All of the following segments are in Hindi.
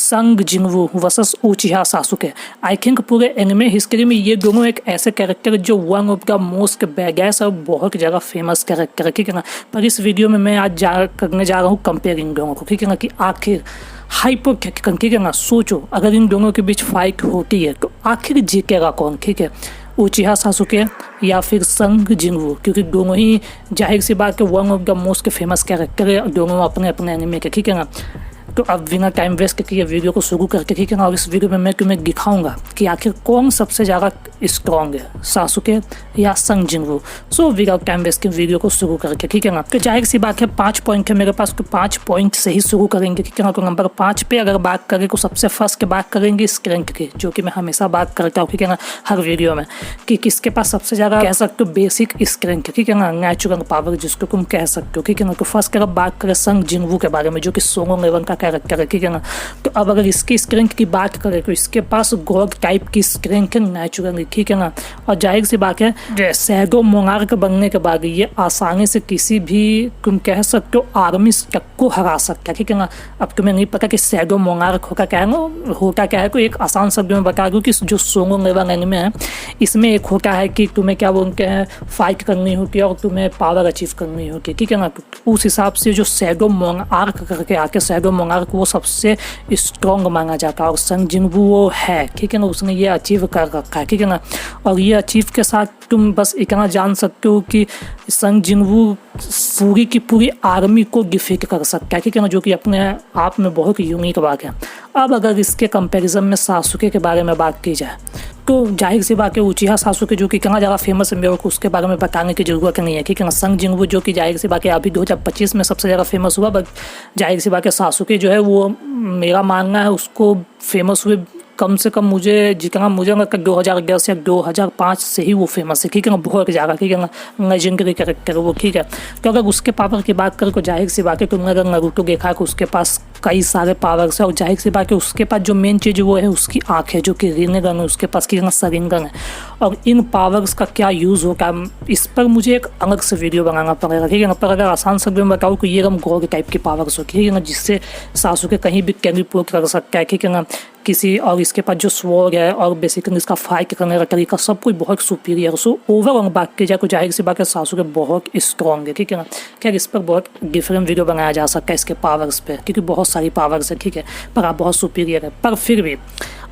संग Jinwoo versus Uchiha Sasuke. I think पूरे एनिमे हिस्ट्री में ये दोनों एक ऐसे कैरेक्टर जो one of the most badass और बहुत ज़्यादा फेमस कैरेक्टर है, ठीक है ना। पर इस वीडियो में मैं आज करने जा रहा हूँ कंपेयर इन दोनों को, ठीक है ना, कि आखिर हाइपोथेटिकल, ठीक है ना, सोचो अगर इन दोनों के बीच फाइट होती है तो आखिर जीतेगा कौन, ठीक है, उचिहा सासुके या फिर संग जिंगवू, क्योंकि दोनों ही जाहिर सी बात है one of the most famous character है, दोनों अपने अपने एनिमे के, ठीक है ना। तो अब बिना टाइम वेस्ट करके ये वीडियो को शुरू करके, ठीक है ना, और इस वीडियो में मैं तुम्हें दिखाऊंगा कि आखिर कौन सबसे ज़्यादा स्ट्रॉन्ग है, सासुके या संग जिंगवू। सो विदाउट टाइम वेस्ट के वीडियो को शुरू करके, ठीक है ना। तो जाहिर सी बात है 5 पॉइंट है मेरे पास, तो 5 पॉइंट से ही शुरू करेंगे, ठीक है ना। तो नंबर 5 पे अगर बात करें तो सबसे फर्स्ट बात करेंगे स्ट्रेंथ की, जो कि मैं हमेशा बात करता हूँ, ठीक है ना, हर वीडियो में, कि किसके पास सबसे ज़्यादा कह सकते हो बेसिक स्ट्रेंथ, ठीक है ना, नेचुरल पावर जिसको तुम कह सकते हो, ठीक है ना। तो फर्स्ट अगर बात करें संग जिंगवू के बारे में, जो कि सोंगो लेवन का कैरेक्टर है, ठीक है ना। तो अब अगर इसकी स्ट्रेंथ की बात करें तो इसके पास गॉड टाइप की स्ट्रेंथ है नेचुरली, ठीक है ना। और जाहिर सी बात है शैडो मोनार्क बनने के बाद ये आसानी से किसी भी तुम कह सकते हो आर्मी तक को हरा सकता है, ठीक है ना। अब तुम्हें नहीं पता कि शैडो मोनार्क होगा क्या है ना, होता क्या है, कोई एक आसान शब्द में बता दूँ कि जो सोंगो लेवन एनिमे है इसमें एक होता है कि तुम्हें क्या बोलते हैं फाइट करनी होती है और तुम्हें पावर अचीव करनी होती है, ठीक है ना। उस हिसाब से जो शैडो मोनार्क करके आके शैडो मोनार्क वो सबसे स्ट्रॉन्ग मांगा जाता है और संग जिंगवू वो है, ठीक है ना, उसने ये अचीव कर रखा है, ठीक है ना। और ये अचीव के साथ तुम बस इतना जान सकते हो कि संग जिंगवू पूरी की पूरी आर्मी को डिफीट कर सकता है, ठीक है ना, जो कि अपने आप में बहुत यूनिक बात है। अब अगर इसके कंपैरिजन में सासुके के बारे में बात की जाए तो जाहिर सी बात है उचिहा सासुके जो कि कितना ज़्यादा फेमस है मेरे को उसके बारे में बताने की ज़रूरत नहीं है, ठीक है ना। संग जिंगवू जो कि जाहिर सी बात है अभी 2025 में सबसे ज़्यादा फेमस हुआ, बट जाहिर सी बात है सासुके जो है वो मेरा मानना है उसको फेमस हुए कम से कम मुझे जितना मुझे लगता है 2010 या 2005 से ही वो फेमस है, ठीक है ना, बहुत ज़्यादा, ठीक है ना, लेजेंडरी कैरेक्टर है वो, ठीक है। तो अगर उसके पावर की बात करें तो जाहिर सी बात है तुमने अगर नारुतो देखा है कि उसके पास कई सारे पावर्स है और जाहिर सी बात है उसके पास जो मेन चीज़ वो है उसकी आँख है, जो कि रिनेगन है उसके पास, कितना सरिंगन है, और इन पावर्स का क्या यूज़ होगा इस पर मुझे एक अलग से वीडियो बनाना पड़ेगा, ठीक है ना। पर अगर आसान शब्द में बताऊँ तो ये गॉड टाइप की पावर्स होती है, ठीक है ना, जिससे सासुके कहीं भी टेलीपोर्ट कर सकता है, ठीक है ना, किसी, और इसके पास जो स्वॉर्ड है और बेसिकली इसका फाइट करने का तरीका सब कुछ बहुत सुपीरियर। सो ओवरऑल बात की जाए तो जाहिर सी बात है सासुके बहुत स्ट्रॉन्ग है, ठीक है ना। खैर इस पर बहुत डिफरेंट वीडियो बनाया जा सकता है इसके पावर्स पे, क्योंकि बहुत सारी पावर्स है, ठीक है, पर आप बहुत सुपीरियर है। पर फिर भी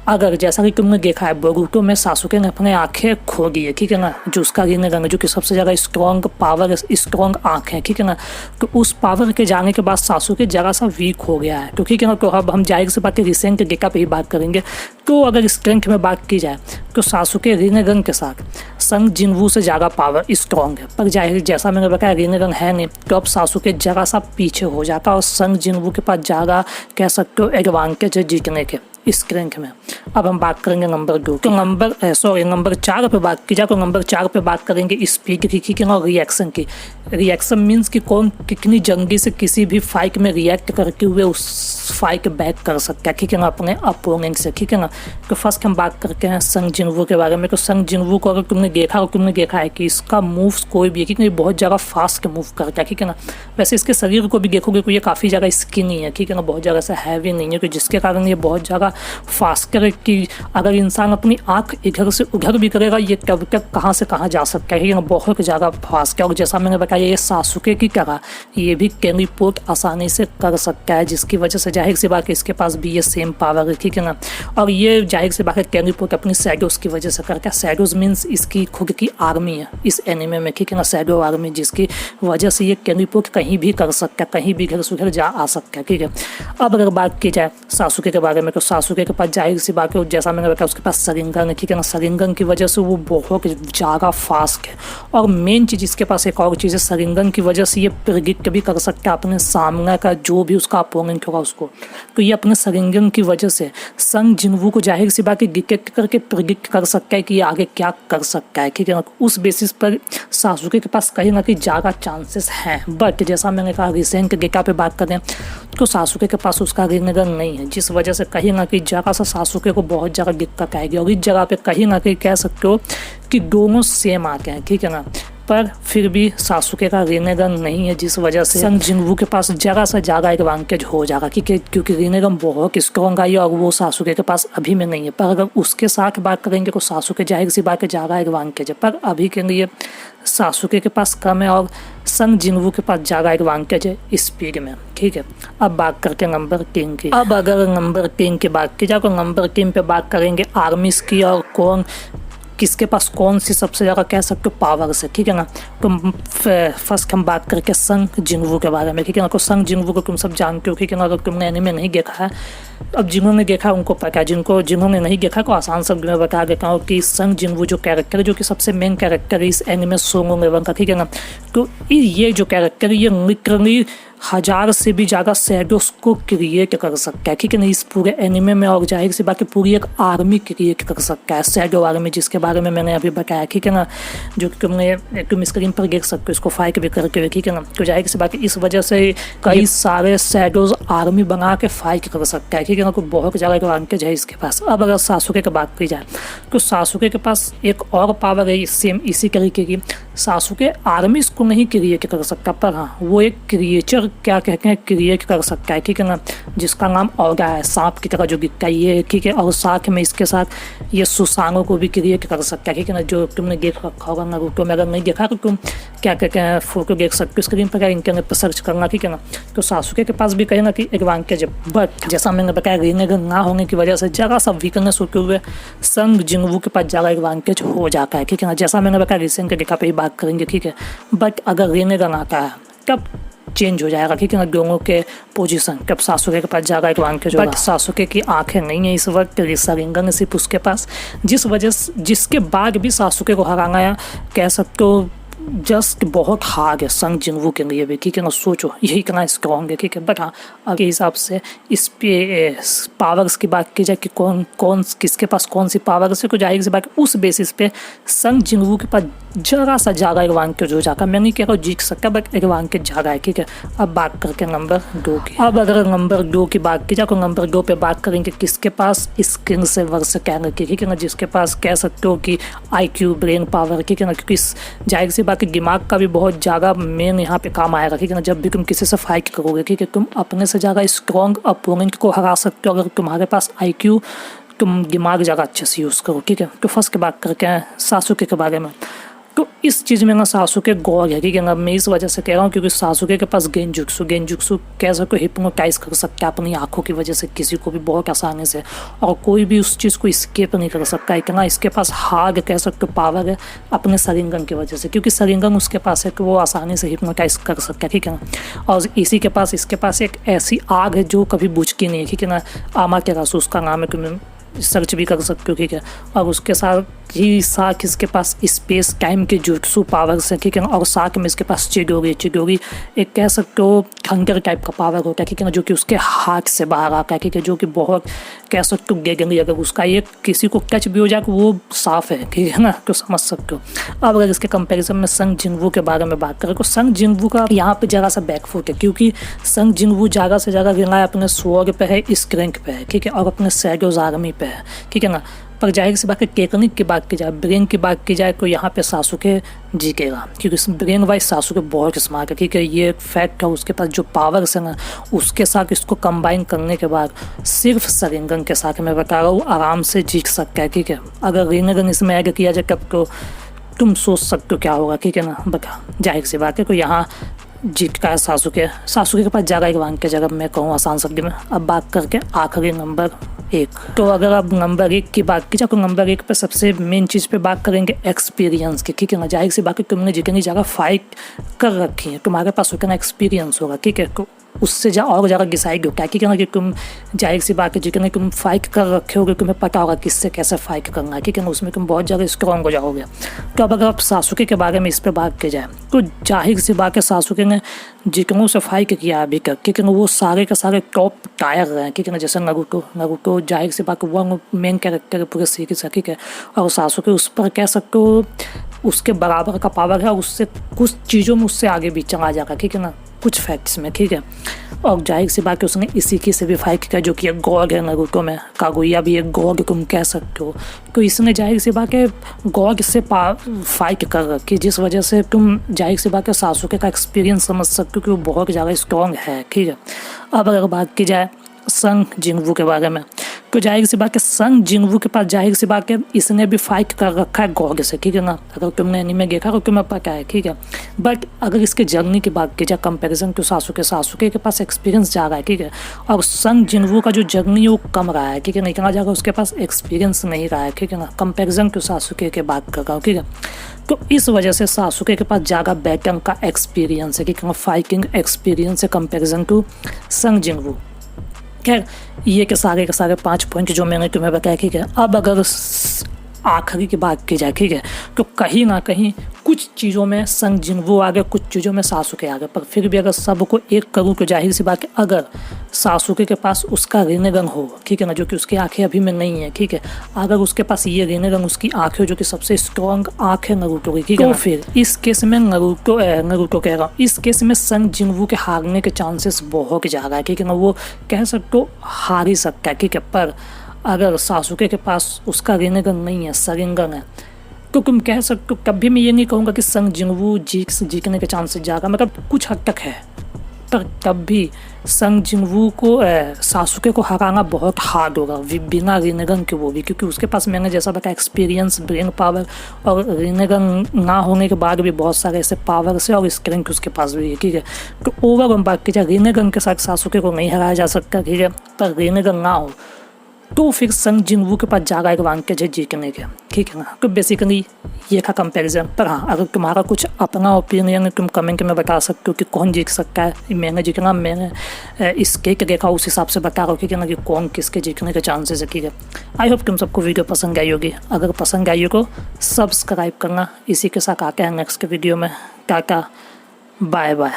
अगर जैसा कि तुमने देखा है बोरुतो में सासुके ने अपने आंखें खो दी है, ठीक है ना, जो उसका रिनेगन जो कि सबसे ज़्यादा स्ट्रॉन्ग पावर स्ट्रॉन्ग आँख है, ठीक है ना। तो उस पावर के जाने के बाद सासुके ज़रा सा वीक हो गया है, तो ठीक है ना। तो अब हम जाहिर से बात रिसेंट डेटा पे ही बात करेंगे। तो अगर स्ट्रेंथ में बात की जाए तो सासुके रिनेगन के साथ संग जिंगवू से ज़्यादा पावर स्ट्रॉन्ग है, पर जाहिर जैसा मैंने बताया रिनेगन है नहीं, तो अब सासुके ज़रा सा पीछे हो जाता और संग जिंगवू के पास ज़्यादा कह सकते हो एडवांटेज है जीतने के इस रैंक में। अब हम बात करेंगे नंबर 2 तो नंबर 4 पे बात की जाए तो नंबर 4 पे बात करेंगे स्पीड की और रिएक्शन की। रिएक्शन मीन्स कि कौन कितनी जल्दी से किसी भी फाइट में रिएक्ट करके हुए उस फाइट बैक कर सकता है, ठीक है ना, अपने अपोनेंट से, ठीक है ना। तो फर्स्ट हम बात करते हैं संग जिंगवू के बारे में। तो संग जिंगवू को अगर तुमने देखा है कि इसका मूव्स कोई भी है, क्योंकि बहुत ज़्यादा फास्ट मूव करता है, ठीक है ना। वैसे इसके शरीर को भी देखोगे तो ये काफ़ी ज़्यादा स्किनी है, ठीक है ना, बहुत ज़्यादा से हैवी नहीं है, तो जिसके कारण ये बहुत ज़्यादा फास्ट करे कि अगर इंसान अपनी आँख इधर से उधर भी करेगा ये कब तक कहाँ से कहाँ जा सकता है, ठीक है ना, बहुत ज़्यादा फास्ट है। और जैसा मैंने बताया ये सासुके की तरह ये भी टेलीपोर्ट आसानी से कर सकता है, जिसकी वजह से जाहिर सी बात है इसके पास भी ये सेम पावर है, ठीक है ना। और ये जाहिर सी बात है टेलीपोर्ट अपनी शैडोज की वजह से करता है। शैडोज मीन्स इसकी खुद की आर्मी है इस एनिमे में, ठीक है ना, शैडो आर्मी, जिसकी वजह से ये टेलीपोर्ट कहीं भी कर सकता है, कहीं भी घर से उधर जा आ सकता है, ठीक है। अब अगर बात की जाए सासुके के बारे में तो सासुके के पास जाहिर सी बात है जैसा मैंने बताया उसके पास सरिंगन है, ठीक है ना। सरिंगन की वजह से वो बहुत ज़्यादा फास्ट है। और मेन चीज़ इसके पास एक और चीज़ है, सरिंगन की वजह से ये प्रेडिक्ट भी कर सकता है अपने सामने का जो भी उसका अपोनेंट होगा उसको। तो ये अपने सरिंगन की वजह से संग जिंगवू को जाहिर सी बात है डिटेक्ट करके प्रेडिक्ट कर सकता है कि ये आगे क्या कर सकता है, ठीक है ना। उस बेसिस पर सासुके के पास कहीं ना कहीं ज़्यादा चांसेस हैं। बट जैसा मैंने कहा रिसेंट डेटा पे बात करें तो सासुके के पास उसका रिनेगन नहीं है, जिस वजह से कहीं ना कहीं जगह से सासुके को बहुत ज़्यादा दिक्कत आएगी। और इस जगह पे कहीं ना कहीं कह सकते हो कि दोनों सेम आते हैं, ठीक है ना। पर फिर भी सासुके का रिनेगन नहीं है, जिस वजह से संग जिनवू के पास जरा सा ज़्यादा एडवांटेज हो जाएगा क्योंकि रिनेगन बहुत स्ट्रॉन्ग आई और वो सासुके के पास अभी में नहीं है। पर अगर उसके साथ बात करेंगे तो सासुके जाहिर सी बात है ज़्यादा एडवांटेज है, पर अभी के लिए सासुके के पास कम है और संग जिनवू के पास ज़्यादा एडवांटेज है स्पीड में। ठीक है, अब बात करते हैं नंबर 3 की। अब अगर नंबर 3 की बात की जाए तो नंबर 3 पे बात करेंगे आर्मीज की और किसके पास कौन सी सबसे ज़्यादा कह सकते हो पावर से। ठीक है ना, तो फर्स्ट हम बात करके संग जिनवू के बारे में। ठीक है ना, तो संग जिनवू को तुम सब जानते हो। ठीक है ना, अगर तुमने एनीमे नहीं देखा है, अब जिन्होंने देखा उनको पता है, जिन्होंने नहीं देखा तो आसान शब्द में बता देता हूँ कि संग जिनवू जो कैरेक्टर है, जो कि सबसे मेन कैरेक्टर है इस एनीमे सोंग लेवन का। ठीक है ना, तो ये जो कैरेक्टर है ये लिटरली 1000 से भी ज़्यादा शैडोज को क्रिएट कर सकता है। ठीक है ना, इस पूरे एनीमे में और जाहिर सी बात है पूरी एक आर्मी क्रिएट कर सकता है, शैडो आर्मी, जिसके बारे में मैंने अभी बताया। ठीक है ना, जो कि तुम स्क्रीन पर देख सकते हो, इसको फाइट भी करके हुए। ठीक है ना, तो जाहिर सी बात है इस वजह से कई सारे शैडोज आर्मी बना के फाइट कर सकता है। ठीक है ना, तो बहुत ज़्यादा एडवांटेज है इसके पास। अब अगर सासुके की बात की जाए तो सासुके के पास एक और पावर है सेम इसी तरीके की। सासुके आर्मीज को नहीं क्रिएट कर सकता, पर हाँ वो एक क्रिएचर क्या कहते हैं क्रिएट कर सकता है। ठीक है ना, जिसका नाम औगा है, सांप की तरह जो दिखता है ये। ठीक है, और साथ में इसके साथ ये सुसांगों को भी क्रिएट कर सकता है। ठीक है ना, जो तुमने देख रखा होगा नारुतो में, अगर नहीं देखा तो तुम क्या कहते हैं फोटो देख सकते हो स्क्रीन पर, क्या इंटरनेट पर सर्च करना। ठीक है ना, तो सासुके के पास भी कहीं ना कहीं एडवांटेज है, बट जैसा मैंने बताया रिनेगन ना होने की वजह से जरा सा वीकनेस होते हुए संग जिनवू के पास ज़्यादा एडवांटेज हो जाता है। ठीक है ना, जैसा मैंने बताया रिसेंट के देखा पे ही बात करेंगे। ठीक है, बट अगर रिनेगन आता है तब चेंज हो जाएगा। ठीक है ना, दोनों के पोजीशन कब सासुके के पास ज़्यादा एडवांटेज होगा। बट सासुके की आंखें नहीं है इस वक्त, रिंगन है सिर्फ उसके पास, जिसके बाद भी सासुके को हराना कह सकते हो जस्ट बहुत हार्ड है संग जिनवू के लिए भी। ठीक है ना, सोचो यही इतना स्ट्रॉन्ग है। ठीक है, बट हाँ अब के हिसाब से इस पे पावर्स की बात की जाए कि कौन किसके पास कौन सी पावर से को जाहिर सी बात उस बेसिस पे संग जिनवू के पास जरा सा ज़्यादा एडवांटेज हो जाता। मैं नहीं कह रहा हूँ जीत सकता, बट एडवांटेज ज़्यादा है। ठीक है, अब बात करके नंबर 2 की। अब अगर नंबर 2 की बात की जाए तो नंबर 2 पे बात करेंगे किसके पास स्किन से वर्स कैनर की। ठीक है ना, जिसके पास कह सकते हो कि IQ ब्रेन पावर। ठीक है ना, क्योंकि जाहिर सी बात दिमाग का भी बहुत ज़्यादा मेन यहाँ पे काम आएगा। ठीक है ना, जब भी तुम किसी से फाइट करोगे, ठीक है, तुम अपने से ज़्यादा स्ट्रॉन्ग अपोनेंट को हरा सकते हो अगर तुम्हारे पास IQ तुम दिमाग ज़्यादा अच्छे से यूज़ करो। ठीक है, तो फर्स्ट की बात करके हैं सासुके के बारे में। तो इस चीज़ में ना सासुके गॉड है। ठीक है ना, मैं इस वजह से कह रहा हूँ क्योंकि सासुके के पास गेंजुत्सु कह सको हिप्नोटाइज कर सकता है अपनी आंखों की वजह से किसी को भी बहुत आसानी से, और कोई भी उस चीज़ को स्केप नहीं कर सकता। इतना इसके पास हार्ड कह सकते हो पावर है अपने शरिंगन की वजह से, क्योंकि शरिंगन उसके पास है कि वो आसानी से हिप्नोटाइज कर सकता है। ठीक है ना, और इसके पास एक ऐसी आग है जो कभी बुझती नहीं है। ठीक है ना, आमातेरासु उसका नाम है, कि सर्च भी कर सकते हो। ठीक है, और उसके साथ इसके पास स्पेस टाइम के जुत्सु पावर्स हैं। ठीक है ना, और साथ में इसके पास चिगोरी एक कह सकते हो खंगर टाइप का पावर होता है। ठीक है ना, जो कि उसके हाथ से बाहर आता है। ठीक है, जो कि बहुत कह सकते हो गेगंगी, अगर उसका ये किसी को टच भी हो जाए वो साफ है। ठीक है ना, तो समझ सकते हो। अब अगर इसके कंपैरिजन में संग जिनवू के बारे में बात करें तो संग जिनवू का यहाँ पे जगह सा बैकफुट है, क्योंकि संग जिनवू ज़्यादा से ज़्यादा रिलाय अपने स्वॉर्ड पे है, स्ट्रेंथ पे है। ठीक है, और अपने शैडोज आर्मी पे है। ठीक है ना, पर जाहिर सी बात है टेक्निक की बात की जाए, ब्रेन की बात की जाए तो यहाँ पे सासुके जीतेगा, क्योंकि ब्रेन वाइज सासुके बहुत स्मार्ट है। ठीक है, ये फैक्ट है। उसके पास जो पावर्स है ना, उसके साथ इसको कंबाइन करने के बाद सिर्फ शरिंगन के साथ मैं बता रहा हूँ आराम से जीत सकता है। ठीक है, अगर रिनेगन इसमें ऐड किया जाए तब तो तुम सोच सकते हो क्या होगा। ठीक है ना, बता जाहिर सी बात है तो यहाँ जीत का है सासुके के पास ज़्यादा एडवांटेज के जगह मैं कहूँ आसान शब्द में। अब बात करके आखिरी नंबर 1, तो अगर आप नंबर 1 की बात की जाए तो नंबर 1 पे सबसे मेन चीज़ पे बात करेंगे एक्सपीरियंस की। ठीक है ना, जाहिर सी बात है तुमने जितनी जगह फाइट कर रखी है तुम्हारे पास उतना एक्सपीरियंस होगा। ठीक है, उससे और ज़्यादा डिसाइड होता है। ठीक है ना, कि तुम जाहिर सी बात है जितने तुम फाइट कर रखे होगे तुम्हें पता होगा किससे कैसे फाइट करना है। ठीक है ना, उसमें तुम बहुत ज़्यादा स्ट्रॉन्ग हो जाओगे। तो अब अगर आप सासुके के बारे में इस पर बात की जाए तो जाहिर सी बात है सासुके ने जितनों से फाइट किया अभी तक, ठीक है ना, वो सारे के सारे टॉप टायर रहे हैं। ठीक है ना, जैसे नारुतो जाहिर सी बात वो मेन कैरेक्टर है पूरे सीरीज है। ठीक है, और सासुके उस पर कह सकते हो उसके बराबर का पावर है, उससे कुछ चीज़ों में उससे आगे भी चला जाएगा। ठीक है ना, कुछ फैक्ट्स में, ठीक है। और जाहिर सी बात है उसने इसी की से भी फाइट किया जो कि एक गॉड है नारुतो में, कागुया भी एक गॉड तुम कह सकते हो। तो इसने जाहिर सी बात है गॉड से फाइट कर रखी, जिस वजह से तुम जाहिर सी बात है सासुके का एक्सपीरियंस समझ सकते हो कि वो बहुत ज़्यादा स्ट्रॉन्ग है, ठीक है। अब अगर बात की जाए संग जिंगवू के बारे में, तो जाहिर सी बात है संग जिंगवू के पास जाहिर सी बात है इसने भी फाइट कर रखा है गॉड से, ठीक है ना। अगर तुमने एनीमे देखा तो तुम्हें पता है, ठीक है। बट अगर इसके जर्नी की बात की जाए कंपैरिजन टू सासुके के पास एक्सपीरियंस ज़्यादा है, ठीक है। और संग जिंगवू का जो जर्नी है वो कम रहा है, ठीक है ना। इतना ज़्यादा उसके पास एक्सपीरियंस नहीं रहा है, ठीक है ना, कंपेरिजन टू सासुके की बात कर रहा हूँ, ठीक है। तो इस वजह से सासुके के पास ज़्यादा बेटर का एक्सपीरियंस है, ठीक है, फाइटिंग एक्सपीरियंस है कंपेरिजन टू संग जिंगवू। खैर ये के सारे 5 पॉइंट जो मैंने तुम्हें बताया, ठीक है। अब अगर आखिरी की बात की जाए, ठीक है, तो कहीं ना कहीं कुछ चीज़ों में संग जिंगवू आगे, कुछ चीज़ों में सासुके आगे, पर फिर भी अगर सबको एक करूँ तो जाहिर सी बात है अगर सासुके के पास उसका रिनेगन हो, ठीक है ना, जो कि उसकी आंखें अभी में नहीं है, ठीक है। अगर उसके पास ये रिनेगन उसकी आंखें जो कि सबसे स्ट्रॉन्ग आंख है नारुतो की, ठीक है, तो फिर इस केस में नारुतो कह रहा हूँ, इस केस में संग जिंगवू के हारने के चांसेस बहुत ज़्यादा है, ठीक है ना। वो कह सकते हो हार ही सकता है, ठीक है। पर अगर सासुके के पास उसका रिनेगन नहीं है, सरिंगन है, तो तुम कह सकते हो, कभी मैं ये नहीं कहूँगा कि संग जिंगवू जीतने के चांसेस ज़्यादा, मतलब कुछ हद तक है, पर तब भी संग जिंगवू को सासुके को हराना बहुत हार्ड होगा बिना रिनेगन के, वो भी क्योंकि उसके पास मैंने जैसा बताया एक्सपीरियंस, ब्रेन पावर, और रिनेगन ना होने के बाद भी बहुत सारे ऐसे पावर्स है और स्ट्रेंथ उसके पास भी है, ठीक है। तो ओवर हम बात की जाए रिनेगन के साथ सासुके को नहीं हराया जा सकता, ठीक है। पर रिनेगन ना हो तो फिर संग जिंगवू के पास ज़्यादा एडवांटेज है जीतने के, ठीक है ना। तो बेसिकली ये था कंपैरिजन। पर हाँ, अगर तुम्हारा कुछ अपना ओपिनियन है तुम कमेंट में बता सकते हो कि कौन जीत सकता है। मैंने जितना मैंने इसके देखा उस हिसाब से बता रहा हूँ, ठीक है ना, कि कौन किसके जीतने के चांसेस है, ठीक है। आई होप तुम सबको वीडियो पसंद आई होगी। अगर पसंद आई हो तो सब्सक्राइब करना। इसी के साथ आते हैं नेक्स्ट वीडियो में। Tata, bye bye.